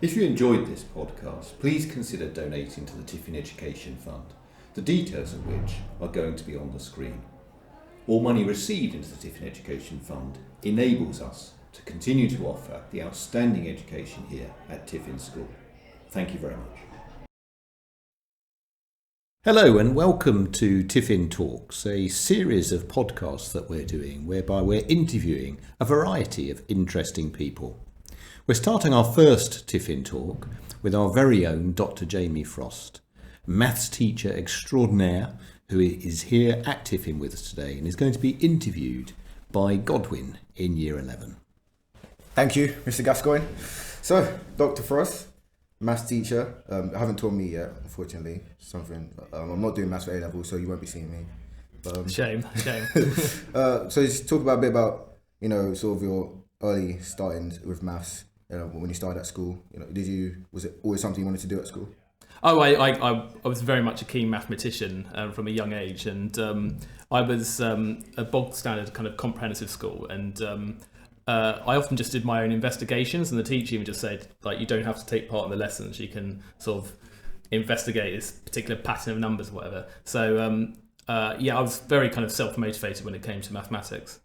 If you enjoyed this podcast, please consider donating to the Tiffin Education Fund, the details of which are going to be on the screen. All money received into the Tiffin Education Fund enables us to continue to offer the outstanding education here at Tiffin School. Thank you very much. Hello and welcome to Tiffin Talks, a series of podcasts that we're doing whereby we're interviewing a variety of interesting people. We're starting our first Tiffin Talk with our very own Dr. Jamie Frost, maths teacher extraordinaire who is here at Tiffin with us today and is going to be interviewed by Godwin in Year 11. Thank you, Mr. Gascoigne. So, Dr. Frost, maths teacher. Haven't taught me yet, unfortunately. I'm not doing maths for A-level, so you won't be seeing me. Shame. So just talk about a bit about, sort of your early starting with maths. When you started at school, was it always something you wanted to do at school? Oh, I was very much a keen mathematician from a young age, and I was a bog standard kind of comprehensive school, and I often just did my own investigations, and the teacher even just said, like, you don't have to take part in the lessons, you can sort of investigate this particular pattern of numbers or whatever. So I was very kind of self-motivated when it came to mathematics.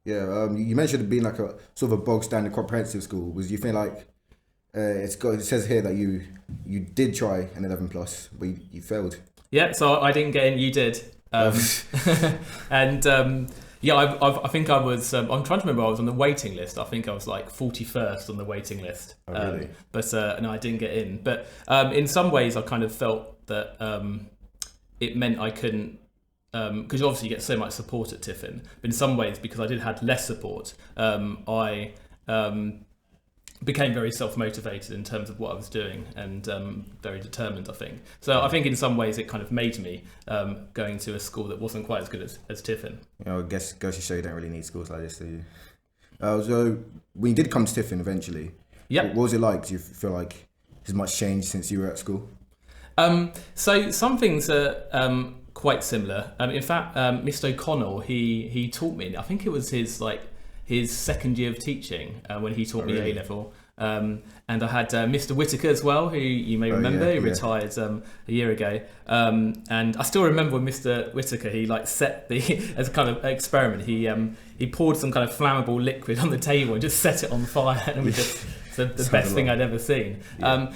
Yeah, you mentioned it being like a sort of a bog standard comprehensive school. You think like it says here that you did try an 11 plus, but you failed. Yeah, so I didn't get in. You did, and I think I was. I'm trying to remember. I was on the waiting list. I think I was like 41st on the waiting list. Oh, really? But no, I didn't get in. But in some ways, I kind of felt that it meant I couldn't. Because obviously you get so much support at Tiffin, but in some ways, because I had less support, I became very self-motivated in terms of what I was doing and very determined, I think. So I think in some ways it kind of made me going to a school that wasn't quite as good as Tiffin. I guess goes to show you don't really need schools like this, do you? So when you did come to Tiffin eventually, what was it like? Do you feel like has much changed since you were at school? So some things are quite similar. In fact, Mr. O'Connell, he taught me, I think it was his second year of teaching when he taught me A-level. And I had Mr. Whitaker as well, who you may remember, he retired a year ago. And I still remember when Mr. Whitaker, he set as a kind of experiment, he poured some kind of flammable liquid on the table and just set it on fire, and it was just the best thing I'd ever seen. Yeah.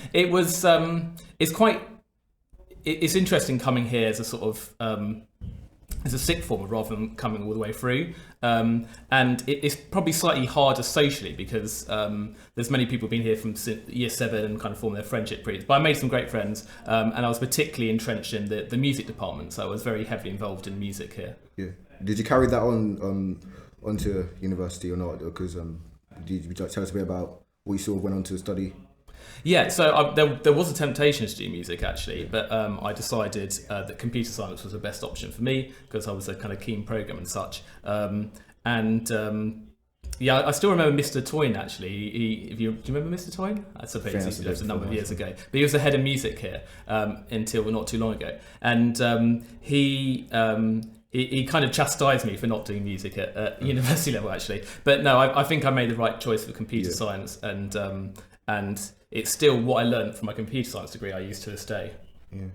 It's interesting coming here as a sort of as a sixth former rather than coming all the way through, and it's probably slightly harder socially because there's many people been here from year 7 and kind of formed their friendship periods. But I made some great friends, and I was particularly entrenched in the music department, so I was very heavily involved in music here. Yeah. Did you carry that on onto university or not? Because did you tell us a bit about what you sort of went on to study? Yeah, so there was a temptation to do music actually, but I decided that computer science was the best option for me because I was a kind of keen programmer and such. I still remember Mr. Toyne actually. Do you remember Mr. Toyne? I suppose it was a number of years ago. But he was the head of music here until not too long ago, and he kind of chastised me for not doing music at university level actually. But no, I think I made the right choice for computer science, and it's still what I learned from my computer science degree I use to this day. Yeah, I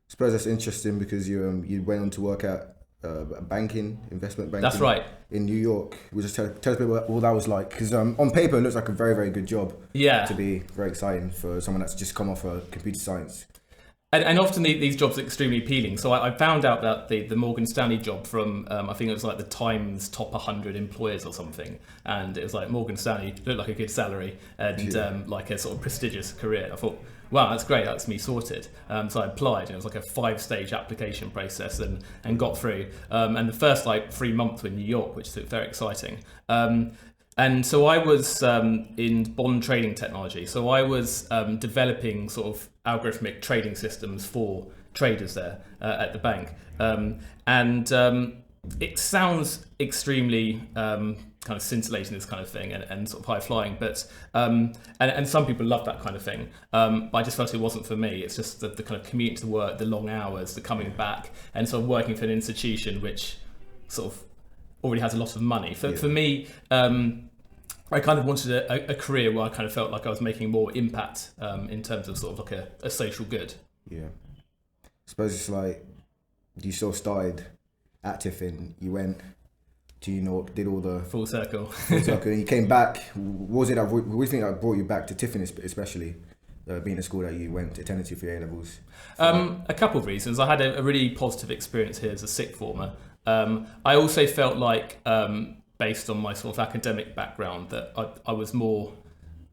suppose that's interesting because you went on to work at investment banking. That's right. In New York. Just tell us a bit about what that was like, because on paper it looks like a very, very good job. Yeah. To be very exciting for someone that's just come off computer science. And often these jobs are extremely appealing. So I found out that the Morgan Stanley job from, I think it was like the Times top 100 employers or something. And it was like Morgan Stanley looked like a good salary and like a sort of prestigious career. I thought, wow, that's great, that's me sorted. So I applied, and it was like a 5-stage application process and got through. And the first 3 months were in New York, which is very exciting. And so I was in bond trading technology. So I was developing sort of algorithmic trading systems for traders there at the bank. It sounds extremely kind of scintillating, this kind of thing, and sort of high flying, but and some people love that kind of thing. But I just felt it wasn't for me. It's just the kind of commute to work, the long hours, the coming back, and sort of working for an institution which sort of already has a lot of money. For me, I kind of wanted a career where I kind of felt like I was making more impact in terms of sort of like a social good. Yeah. I suppose it's like you sort of started at Tiffin, you went to New York, did all the Full circle. and you came back. What was it that, what do you think that brought you back to Tiffin, especially being a school that you went attended to for your A-levels? A couple of reasons. I had a really positive experience here as a sixth former. I also felt like, based on my sort of academic background, that I was more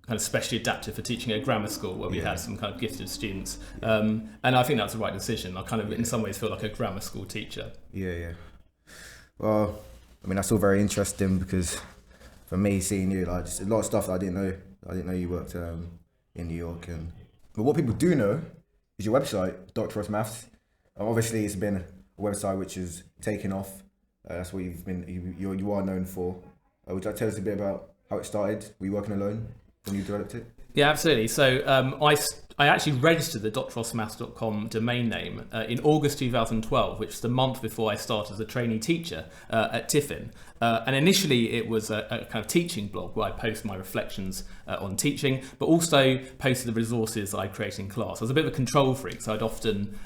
kind of specially adapted for teaching at a grammar school where we had some kind of gifted students. And I think that's the right decision. I kind of, in some ways, feel like a grammar school teacher. Yeah. Well, I mean, that's all very interesting because for me, seeing you, like, just a lot of stuff that I didn't know you worked in New York. But what people do know is your website, Dr. Ross Maths. Obviously, it's been a website which has taken off. That's what you are known for. Would you like to tell us a bit about how it started? Were you working alone when you developed it? Yeah, absolutely. So I actually registered the drrossmaths.com domain name in August 2012, which is the month before I started as a trainee teacher at Tiffin. And initially it was a kind of teaching blog where I post my reflections on teaching, but also posted the resources I created in class. I was a bit of a control freak, so I'd often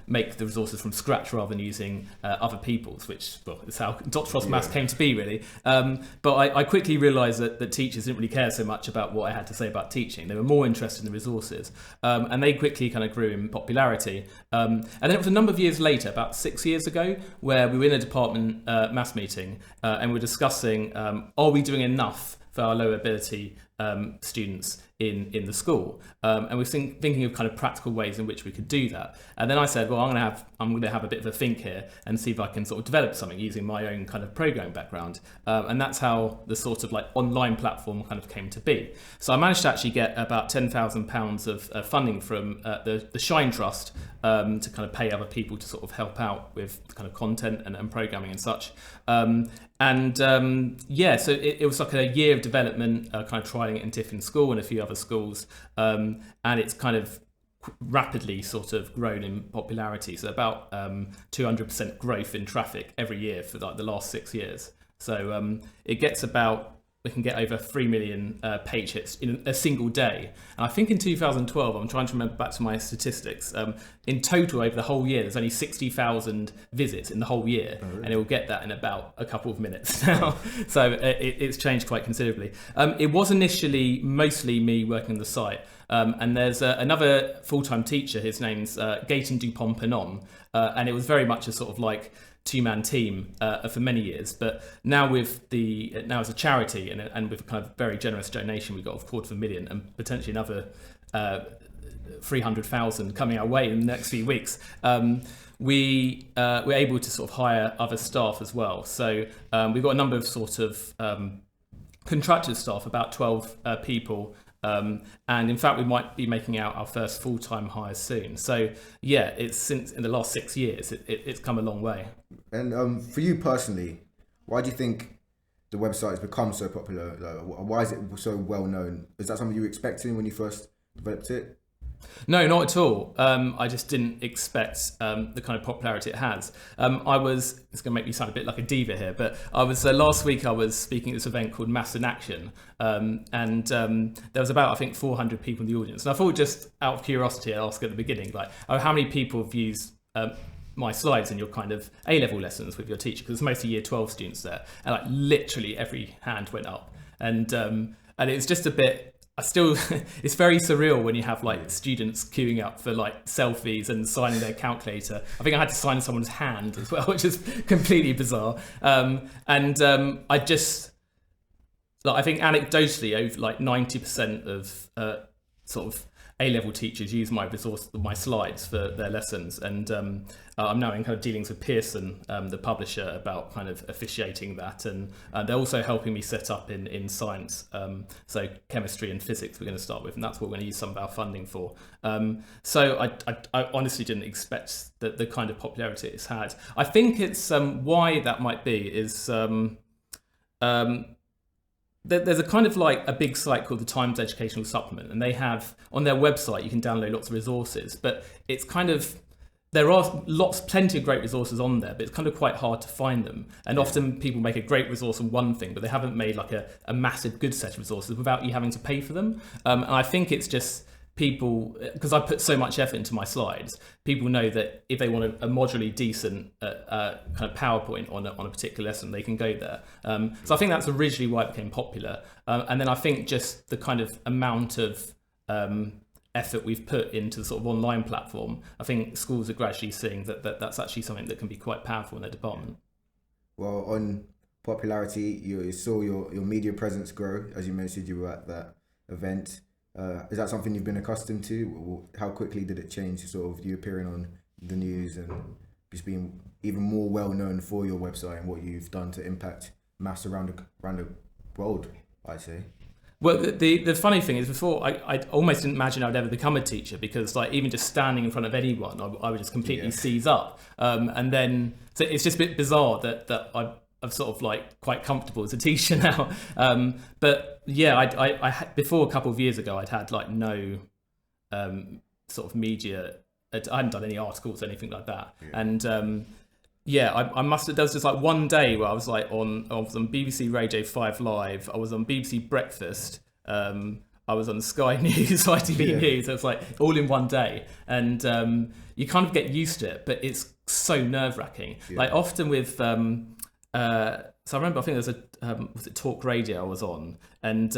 make the resources from scratch rather than using other people's, which, well, is how Dr. Ross Maths came to be, really. But I quickly realised that teachers didn't really care so much about what I had to say about teaching. They were more interested in the resources. And they quickly kind of grew in popularity. And then it was a number of years later, about 6 years ago, where we were in a department maths meeting and we were discussing, are we doing enough for our low ability students in the school? And we're thinking of kind of practical ways in which we could do that. And then I said, well, I'm going to have a bit of a think here and see if I can sort of develop something using my own kind of programming background. And that's how the sort of like online platform kind of came to be. So I managed to actually get about £10,000 of funding from the Shine Trust to kind of pay other people to sort of help out with kind of content and programming and such. So it was like a year of development, kind of trialing it in Tiffin School and a few other schools, and it's kind of rapidly sort of grown in popularity. So about 200% growth in traffic every year for like the last 6 years. So it gets about, we can get over 3 million page hits in a single day. And I think in 2012, I'm trying to remember back to my statistics, in total over the whole year, there's only 60,000 visits in the whole year. Oh, really? And it will get that in about a couple of minutes now. So it's changed quite considerably. It was initially mostly me working on the site. And there's another full-time teacher, his name's Gaten Dupont-Penon. And it was very much a sort of like two-man team for many years, but now as a charity and with a kind of very generous donation, we got a $250,000 and potentially another 300,000 coming our way in the next few weeks. We're able to sort of hire other staff as well. So we've got a number of sort of contracted staff, about 12 people. And in fact, we might be making out our first full-time hires soon. So yeah, it's since in the last 6 years, it's come a long way. And for you personally, why do you think the website has become so popular? Why is it so well known? Is that something you were expecting when you first developed it? No, not at all. I just didn't expect the kind of popularity it has. It's going to make me sound a bit like a diva here, but last week I was speaking at this event called Maths in Action, and there was about, I think, 400 people in the audience. And I thought, just out of curiosity, I'd ask at the beginning, like, how many people have used my slides in your kind of A-level lessons with your teacher? Because it's mostly year 12 students there, and like literally every hand went up, and it's just a bit. It's very surreal when you have like students queuing up for like selfies and signing their calculator. I think I had to sign someone's hand as well, which is completely bizarre. I think anecdotally, over like 90% of sort of A-level teachers use my slides for their lessons, and I'm now in kind of dealings with Pearson, the publisher, about kind of officiating that, and they're also helping me set up in science, so chemistry and physics we're going to start with, and that's what we're going to use some of our funding for. So I honestly didn't expect the kind of popularity it's had. I think it's why that might be is there's a kind of like a big site called the Times Educational Supplement, and they have on their website, you can download lots of resources, but it's kind of there are plenty of great resources on there, but it's kind of quite hard to find them. And often people make a great resource on one thing, but they haven't made like a massive good set of resources without you having to pay for them. And I think it's just people, because I put so much effort into my slides, people know that if they want a modularly decent kind of PowerPoint on a particular lesson, they can go there. So I think that's originally why it became popular. And then I think just the kind of amount of effort we've put into the sort of online platform, I think schools are gradually seeing that's actually something that can be quite powerful in their department. Well, on popularity, you saw your media presence grow. As you mentioned, you were at that event. Is that something you've been accustomed to? How quickly did it change, sort of you appearing on the news and just being even more well known for your website and what you've done to impact maths around the world, I'd say? Well, the funny thing is, before I almost didn't imagine I'd ever become a teacher, because like even just standing in front of anyone, I would just completely seize up. And then so it's just a bit bizarre that I'm sort of like quite comfortable as a teacher now. But yeah, I had, before a couple of years ago, I'd had like no sort of media. I hadn't done any articles or anything like that. Yeah. And I must have. There was just like one day where I was on BBC Radio 5 Live. I was on BBC Breakfast. I was on Sky News, ITV News. So it's like all in one day, and you kind of get used to it, but it's so nerve-wracking. Yeah. Like often with so I remember, I think there was was it Talk Radio I was on, and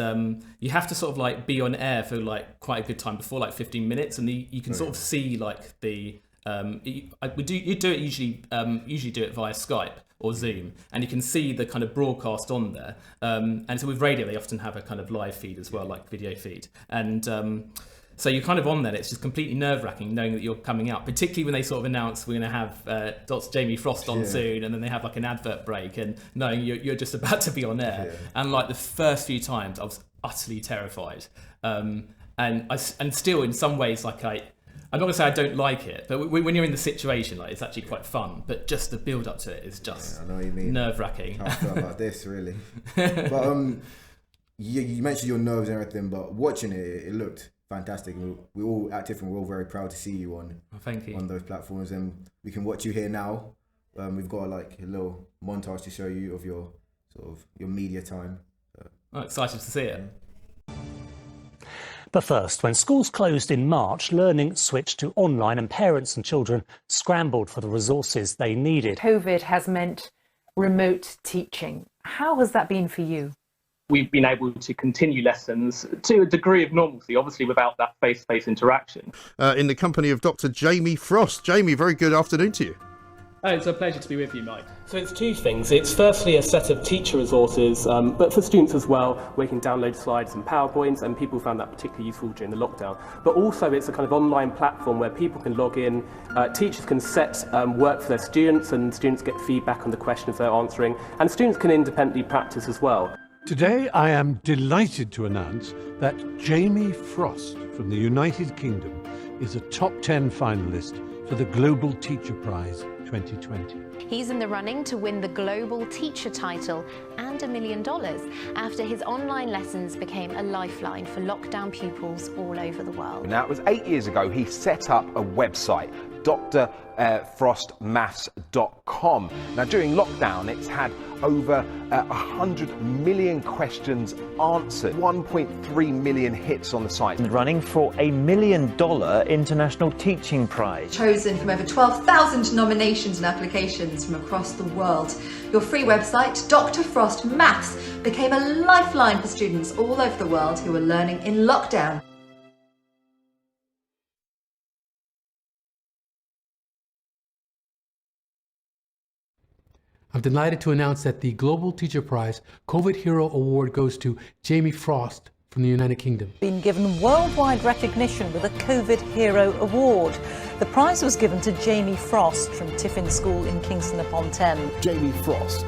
you have to sort of like be on air for like quite a good time before, like 15 minutes, and you can sort of see like the. You do it usually do it via Skype or Zoom, and you can see the kind of broadcast on there. And so with radio, they often have a kind of live feed as well, like video feed. And so you're kind of on there. It's just completely nerve-wracking knowing that you're coming out, particularly when they sort of announce we're going to have Dr. Jamie Frost on soon, and then they have like an advert break, and knowing you're just about to be on air. Yeah. And like the first few times, I was utterly terrified. And still in some ways, like I'm not going to say I don't like it, but when you're in the situation, like it's actually quite fun. But just the build up to it is just I know what you mean. Nerve-wracking. I feel about this really. But you mentioned your nerves and everything, but watching it looked fantastic. We all at Tiffin, we're all very proud to see you on. Thank you. On those platforms, and we can watch you here now. We've got like a little montage to show you of your media time. So. I'm excited to see it. But first, when schools closed in March, learning switched to online and parents and children scrambled for the resources they needed. COVID has meant remote teaching. How has that been for you? We've been able to continue lessons to a degree of normalcy, obviously without that face-to-face interaction. In the company of Dr. Jamie Frost. Jamie, very good afternoon to you. Oh, it's a pleasure to be with you, Mike. So it's two things. It's firstly a set of teacher resources, but for students as well, where you can download slides and PowerPoints, and people found that particularly useful during the lockdown. But also it's a kind of online platform where people can log in, teachers can set work for their students, and students get feedback on the questions they're answering, and students can independently practice as well. Today I am delighted to announce that Jamie Frost from the United Kingdom is a top 10 finalist for the Global Teacher Prize 2020. He's in the running to win the Global Teacher title and $1 million after his online lessons became a lifeline for lockdown pupils all over the world. Now, it was 8 years ago he set up a website, drfrostmaths.com. Now, during lockdown, it's had over 100 million questions answered, 1.3 million hits on the site. Running for a $1 million International Teaching Prize. Chosen from over 12,000 nominations and applications from across the world. Your free website, Dr. Frost Maths, became a lifeline for students all over the world who were learning in lockdown. I'm delighted to announce that the Global Teacher Prize COVID Hero Award goes to Jamie Frost from the United Kingdom. Been given worldwide recognition with a COVID Hero Award. The prize was given to Jamie Frost from Tiffin School in Kingston upon Thames. Jamie Frost,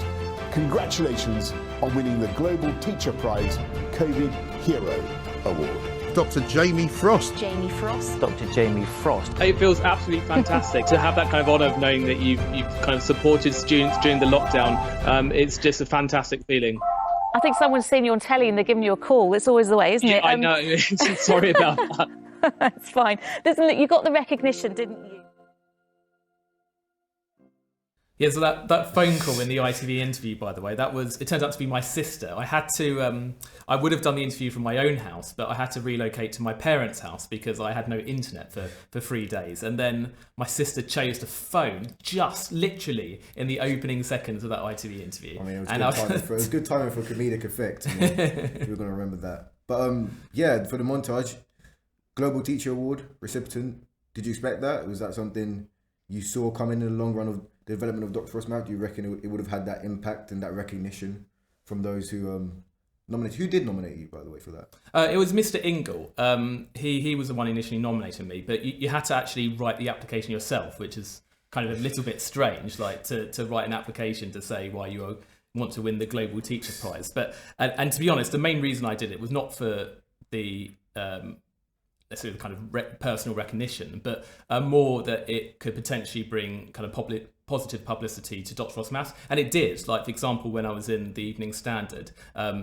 congratulations on winning the Global Teacher Prize COVID Hero Award. Dr. Jamie Frost. Jamie Frost. Dr. Jamie Frost. It feels absolutely fantastic to have that kind of honour of knowing that you've kind of supported students during the lockdown. It's just a fantastic feeling. I think someone's seen you on telly and they're giving you a call. It's always the way, isn't it? I know. Sorry about that. It's fine. Listen, look, you got the recognition, didn't you? Yeah, so that phone call in the ITV interview, by the way, it turned out to be my sister. I had to, I would have done the interview from my own house, but I had to relocate to my parents' house because I had no internet for 3 days. And then my sister chose to phone just literally in the opening seconds of that ITV interview. I mean, it was good timing for comedic effect. I mean, we're going to remember that. But yeah, for the montage, Global Teacher Award recipient, did you expect that? Was that something you saw coming in the long run of the development of Dr. Frost Math? Do you reckon it would have had that impact and that recognition from those who nominated? Who did nominate you, by the way, for that? It was Mr. Ingle. He was the one initially nominating me, but you had to actually write the application yourself, which is kind of a little bit strange, like to write an application to say why you want to win the Global Teacher Prize. But and to be honest, the main reason I did it was not for the sort of kind of personal recognition, but more that it could potentially bring kind of positive publicity to Dr. Frost Maths. And it did. Like, for example, when I was in the Evening Standard,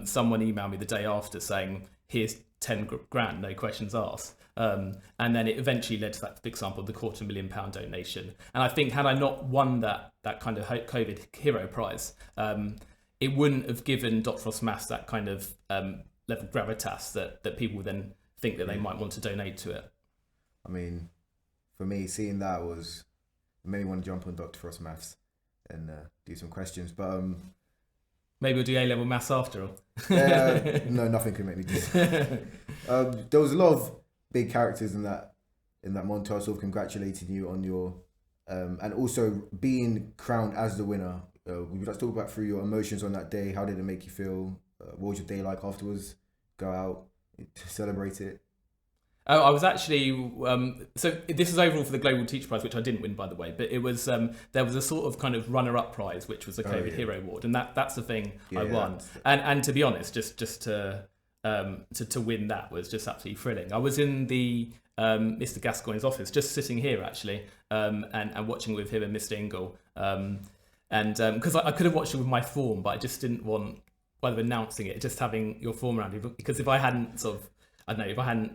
someone emailed me the day after saying, here's 10 grand, no questions asked. And then it eventually led to that, for example, the £250,000 donation. And I think had I not won that kind of COVID Hero Prize, it wouldn't have given Dr. Frost Maths that kind of level of gravitas that people would then think that they might want to donate to it. I mean, for me, seeing that made me want to jump on Dr. Frost Maths and do some questions. But maybe we'll do A-level maths after all. No, nothing can make me do that. There was a lot of big characters in that montage, sort of congratulating you on your and also being crowned as the winner. Would you like to talk about through your emotions on that day? How did it make you feel? What was your day like afterwards? Go out to celebrate it? Oh, I was actually so this is overall for the Global Teacher Prize, which I didn't win, by the way. But it was there was a sort of kind of runner-up prize, which was the COVID Hero Award, and that's the thing I won. And to be honest, just to win that was just absolutely thrilling. I was in the Mr. Gascoigne's office, just sitting here actually, and watching with him and Mr. Ingle, and because I could have watched it with my form, but I just didn't want, while announcing it, just having your form around you, because if I hadn't if I hadn't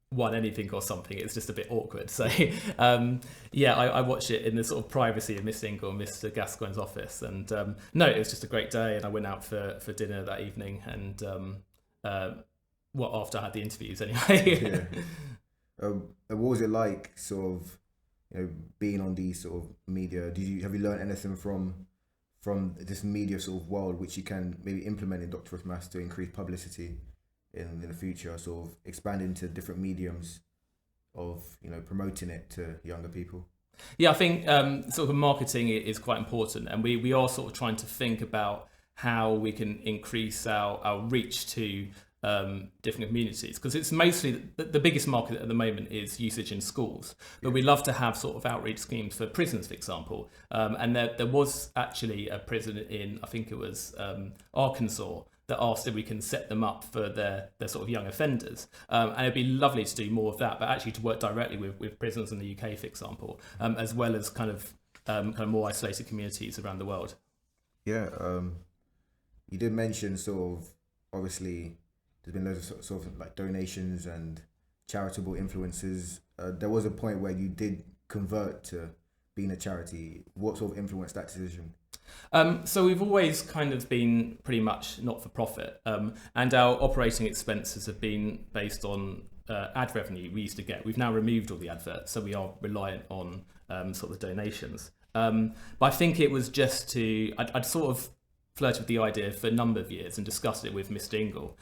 won anything or something, it's just a bit awkward. So I watched it in the sort of privacy of Mr. Ingle and Mr. Gascoigne's office, and no, it was just a great day, and I went out for dinner that evening, and after I had the interviews anyway. What was it like, sort of, being on these sort of media? Have you learned anything from this media sort of world which you can maybe implement in Dr. Frost Maths to increase publicity in the future, sort of expand into different mediums of promoting it to younger people? Yeah, I think sort of marketing is quite important, and we are sort of trying to think about how we can increase our reach to different communities, because it's mostly the biggest market at the moment is usage in schools, but we love to have sort of outreach schemes for prisons, for example, and there was actually a prison in, I think it was Arkansas, that asked if we can set them up for their sort of young offenders, and it'd be lovely to do more of that, but actually to work directly with prisons in the UK, for example, as well as kind of more isolated communities around the world. Yeah, you did mention sort of, obviously there's been loads of sort of like donations and charitable influences. There was a point where you did convert to being a charity. What sort of influenced that decision? So we've always kind of been pretty much not-for-profit, and our operating expenses have been based on ad revenue we used to get. We've now removed all the adverts, so we are reliant on sort of the donations. But I think it was just I'd sort of flirted with the idea for a number of years and discussed it with Mr. Ingle,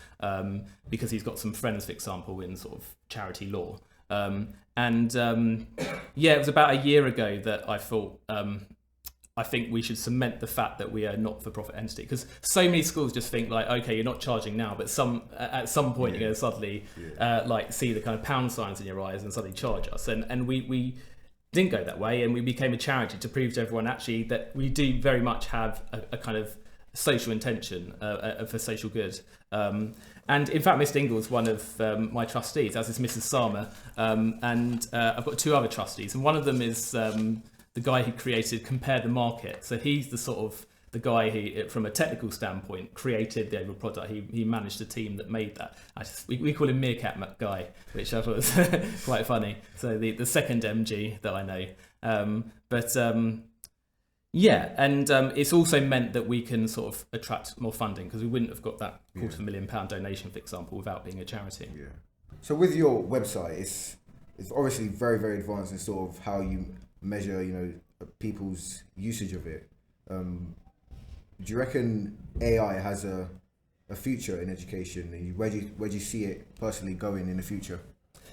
because he's got some friends, for example, in sort of charity law. It was about a year ago that I thought, I think we should cement the fact that we are a not-for-profit entity, because so many schools just think like, okay, you're not charging now, but at some point you're going to suddenly like see the kind of pound signs in your eyes and suddenly charge us. And we didn't go that way, and we became a charity to prove to everyone actually that we do very much have a kind of social intention for social good. And in fact, Mr. Ingle is one of my trustees, as is Mrs. Sama, and I've got two other trustees, and one of them is the guy who created Compare the Market. So he's the guy who, from a technical standpoint, created the overall product. He managed the team that made that. We call him Meerkat Guy, which I thought was quite funny. So the second MG that I know. Yeah, and it's also meant that we can sort of attract more funding, because we wouldn't have got that £250,000 donation, for example, without being a charity. Yeah. So with your website, it's obviously very, very advanced in sort of how you measure, you know, people's usage of it. Do you reckon AI has a future in education? And where do you see it personally going in the future?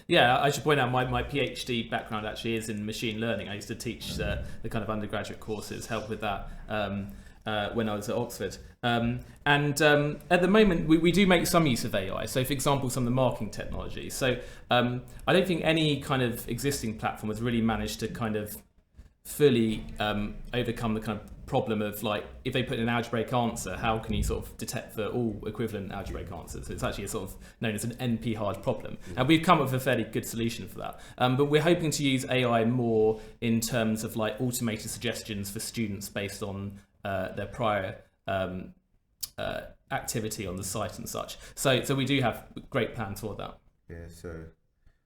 Yeah, I should point out my PhD background actually is in machine learning. I used to teach the kind of undergraduate courses, help with that when I was at Oxford. And at the moment, we do make some use of AI. So, for example, some of the marking technology. So I don't think any kind of existing platform has really managed to kind of fully overcome the kind of problem of, like, if they put in an algebraic answer, how can you sort of detect for all equivalent algebraic answers? So it's actually a sort of known as an NP hard problem, and we've come up with a fairly good solution for that. But we're hoping to use AI more in terms of like automated suggestions for students based on their prior activity on the site and such. So we do have great plans for that. Yeah. So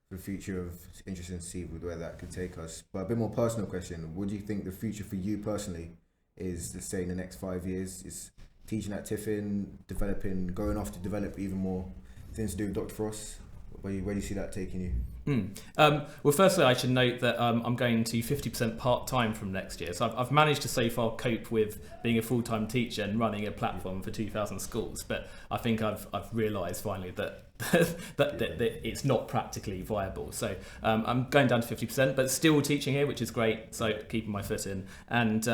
for the future, it's interesting to see where that could take us. But a bit more personal question: what do you think the future for you personally is, let's say, in the next 5 years? Is teaching at Tiffin, going off to develop even more things to do with Dr. Frost? Where do you see that taking you? Well, firstly, I should note that I'm going to 50% part-time from next year. So I've managed to so far cope with being a full-time teacher and running a platform for 2,000 schools. But I think I've realised finally that that it's not practically viable. So I'm going down to 50%, but still teaching here, which is great. So keeping my foot in. And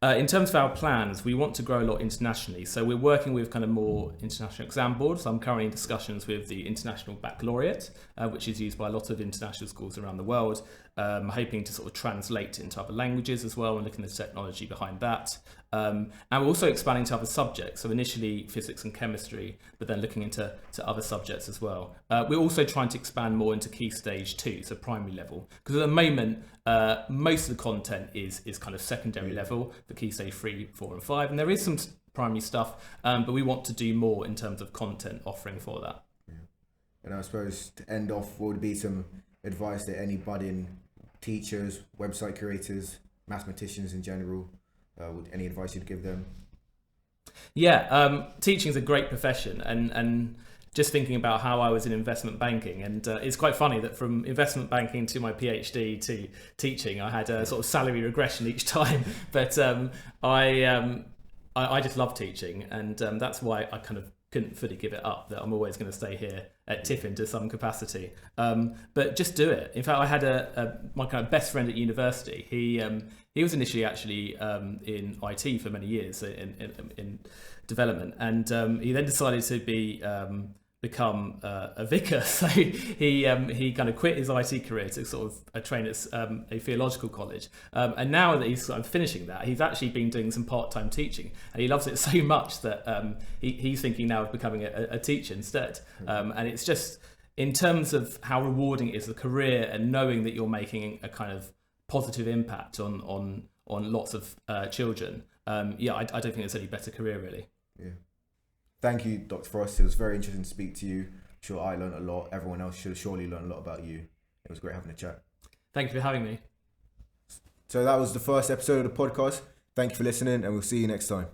in terms of our plans, we want to grow a lot internationally. So we're working with kind of more international exam boards. I'm currently in discussions with the International Baccalaureate, which is used by a lot of international schools around the world. Hoping to sort of translate into other languages as well and looking at the technology behind that. And we're also expanding to other subjects. So initially physics and chemistry, but then looking into other subjects as well. We're also trying to expand more into Key Stage 2, so primary level. Because at the moment, most of the content is kind of secondary level for Key Stage 3, 4 and 5. And there is some primary stuff, but we want to do more in terms of content offering for that. Yeah. And I suppose to end off, what would be some advice that any budding teachers, website creators, mathematicians in general, any advice you'd give them? Yeah, teaching is a great profession, and just thinking about how I was in investment banking, and it's quite funny that from investment banking to my PhD to teaching, I had a sort of salary regression each time. But I just love teaching, and that's why I kind of couldn't fully give it up, that I'm always going to stay here at Tiffin to some capacity. But just do it. In fact, I had my kind of best friend at university. He was initially actually in IT for many years in development, and he then decided to become a vicar. So he kind of quit his IT career to sort of train at a theological college. And now that he's sort of finishing that, he's actually been doing some part-time teaching, and he loves it so much that he's thinking now of becoming a teacher instead. And it's just, in terms of how rewarding it is, the career, and knowing that you're making a kind of positive impact on lots of children. I don't think there's any better career, really. Yeah. Thank you, Dr. Frost. It was very interesting to speak to you. I'm sure I learned a lot. Everyone else should surely learn a lot about you. It was great having a chat. Thank you for having me. So that was the first episode of the podcast. Thank you for listening, and we'll see you next time.